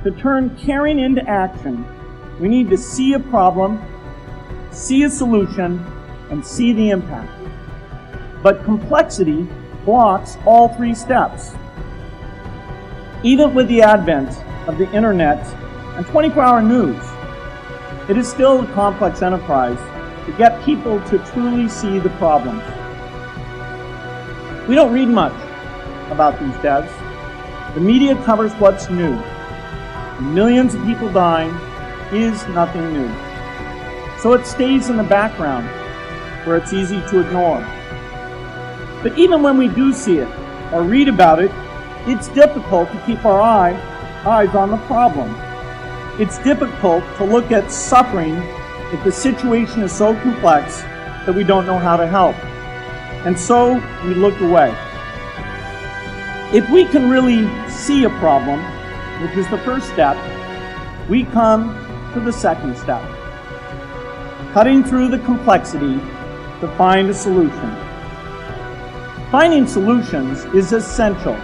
To turn caring into action, we need to see a problem, see a solution, and see the impact. But complexity blocks all three steps. Even with the advent of the internet and 24-hour news, it is still a complex enterprise to get people to truly see the problems. We don't read much about these deaths. The media covers what's new. Millions of people dying is nothing new. So it stays in the background where it's easy to ignore. But even when we do see it or read about it, it's difficult to keep our eyes on the problem. It's difficult to look at suffering if the situation is so complex that we don't know how to help. And so we look away. If we can really see a problem, which is the first step, we come to the second step. Cutting through the complexity to find a solution. Finding solutions is essential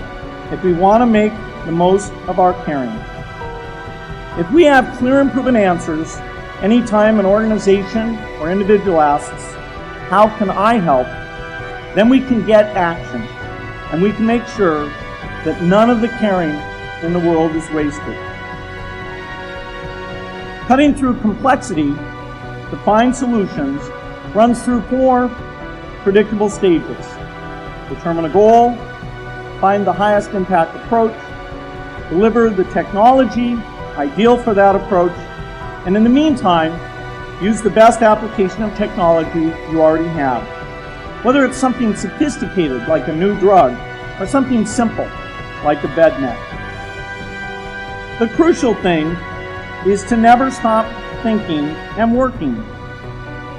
if we want to make the most of our caring. If we have clear and proven answers, anytime an organization or individual asks, "How can I help?" then we can get action, and we can make sure that none of the caring in the world is wasted. Cutting through complexity to find solutions runs through 4 predictable stages. Determine a goal, find the highest impact approach, deliver the technology ideal for that approach, and in the meantime, use the best application of technology you already have. Whether it's something sophisticated like a new drug or something simple like a bed net. The crucial thing is to never stop thinking and working,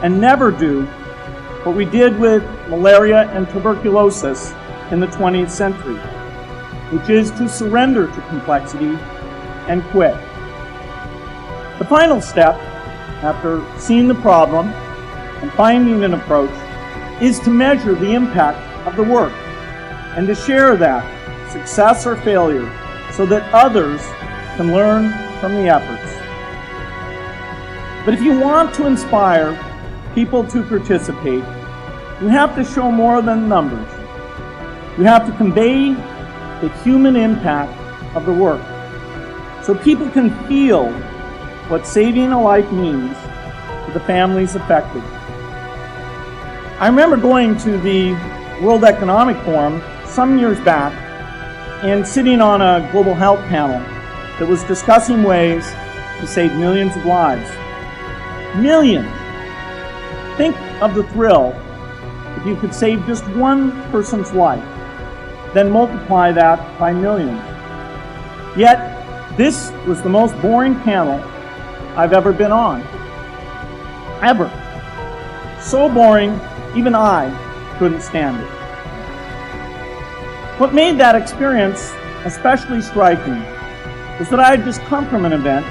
and never do what we did with malaria and tuberculosis in the 20th century, which is to surrender to complexity and quit. The final step, after seeing the problem and finding an approach, is to measure the impact of the work and to share that, success or failure, so that others can learn from the efforts. But if you want to inspire people to participate, you have to show more than numbers. You have to convey the human impact of the work so people can feel what saving a life means to the families affected. I remember going to the World Economic Forum some years back and sitting on a global health panel that was discussing ways to save millions of lives. Millions! Think of the thrill if you could save just one person's life, then multiply that by millions. Yet, this was the most boring panel I've ever been on. Ever. So boring, even I couldn't stand it. What made that experience especially striking was that I had just come from an event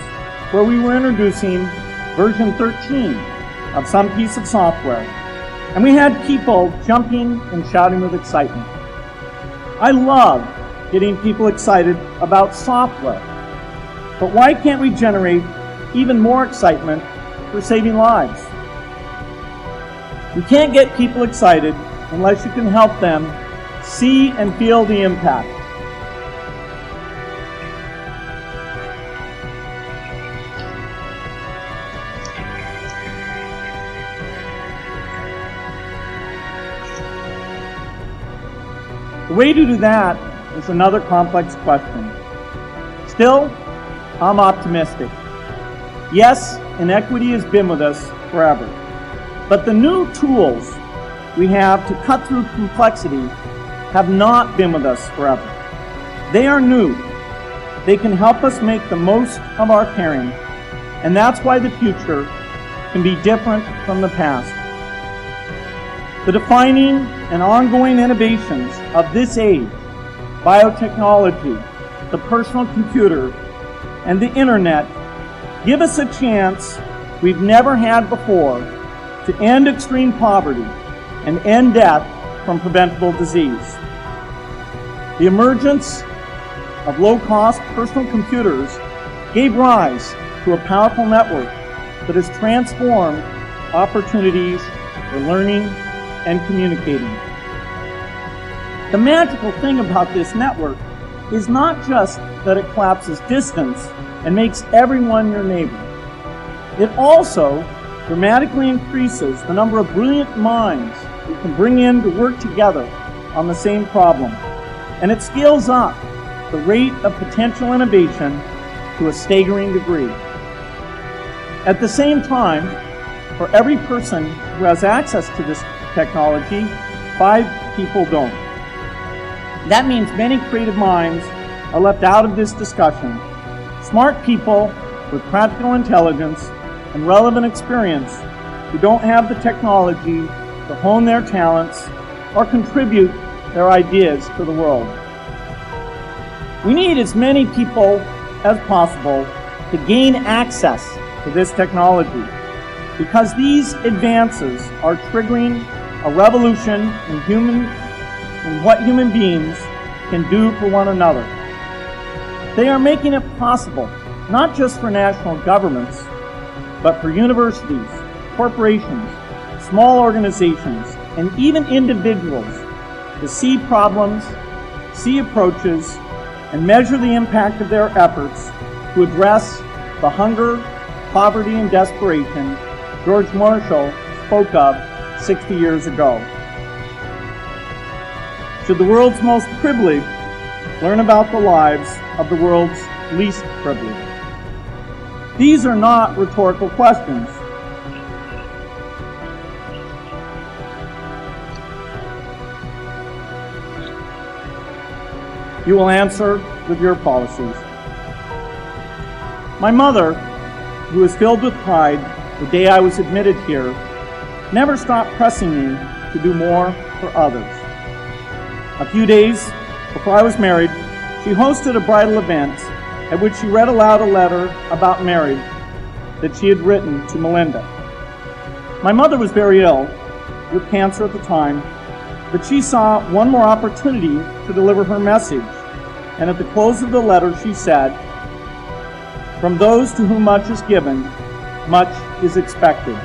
where we were introducing version 13 of some piece of software, and we had people jumping and shouting with excitement. I love getting people excited about software, but why can't we generate even more excitement for saving lives? You can't get people excited unless you can help them see and feel the impact. The way to do that is another complex question. Still, I'm optimistic. Yes, inequity has been with us forever. But the new tools we have to cut through complexity have not been with us forever. They are new. They can help us make the most of our caring, and that's why the future can be different from the past. The defining and ongoing innovations of this age, biotechnology, the personal computer, and the internet, give us a chance we've never had before to end extreme poverty and end death from preventable disease. The emergence of low-cost personal computers gave rise to a powerful network that has transformed opportunities for learning and communicating. The magical thing about this network is not just that it collapses distance and makes everyone your neighbor. It also dramatically increases the number of brilliant minds we can bring in to work together on the same problem. And it scales up the rate of potential innovation to a staggering degree. At the same time, for every person who has access to this technology, 5 people don't. That means many creative minds are left out of this discussion. Smart people with practical intelligence and relevant experience who don't have the technology to hone their talents or contribute their ideas to the world. We need as many people as possible to gain access to this technology, because these advances are triggering a revolution in what human beings can do for one another. They are making it possible, not just for national governments, but for universities, corporations, small organizations, and even individuals to see problems, see approaches, and measure the impact of their efforts to address the hunger, poverty, and desperation George Marshall spoke of 60 years ago. Should the world's most privileged learn about the lives of the world's least privileged? These are not rhetorical questions. You will answer with your policies. My mother, who was filled with pride the day I was admitted here, never stopped pressing me to do more for others. A few days before I was married, she hosted a bridal event at which she read aloud a letter about marriage that she had written to Melinda. My mother was very ill with cancer at the time, but she saw one more opportunity to deliver her message. And at the close of the letter, she said, "From those to whom much is given, much is expected."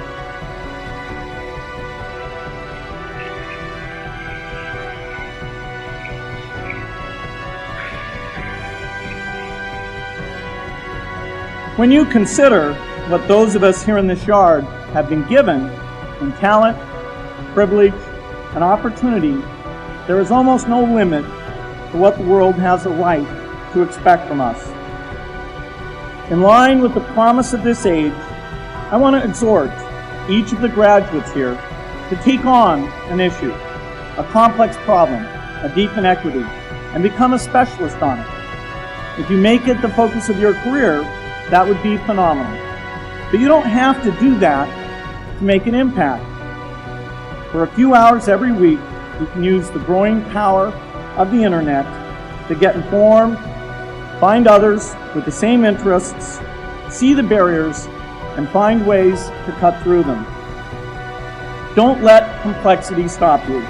When you consider what those of us here in this yard have been given in talent, privilege, and opportunity, there is almost no limit to what the world has a right to expect from us. In line with the promise of this age, I want to exhort each of the graduates here to take on an issue, a complex problem, a deep inequity, and become a specialist on it. If you make it the focus of your career, that would be phenomenal. But you don't have to do that to make an impact. For a few hours every week, you can use the growing power of the internet to get informed, find others with the same interests, see the barriers, and find ways to cut through them. Don't let complexity stop you.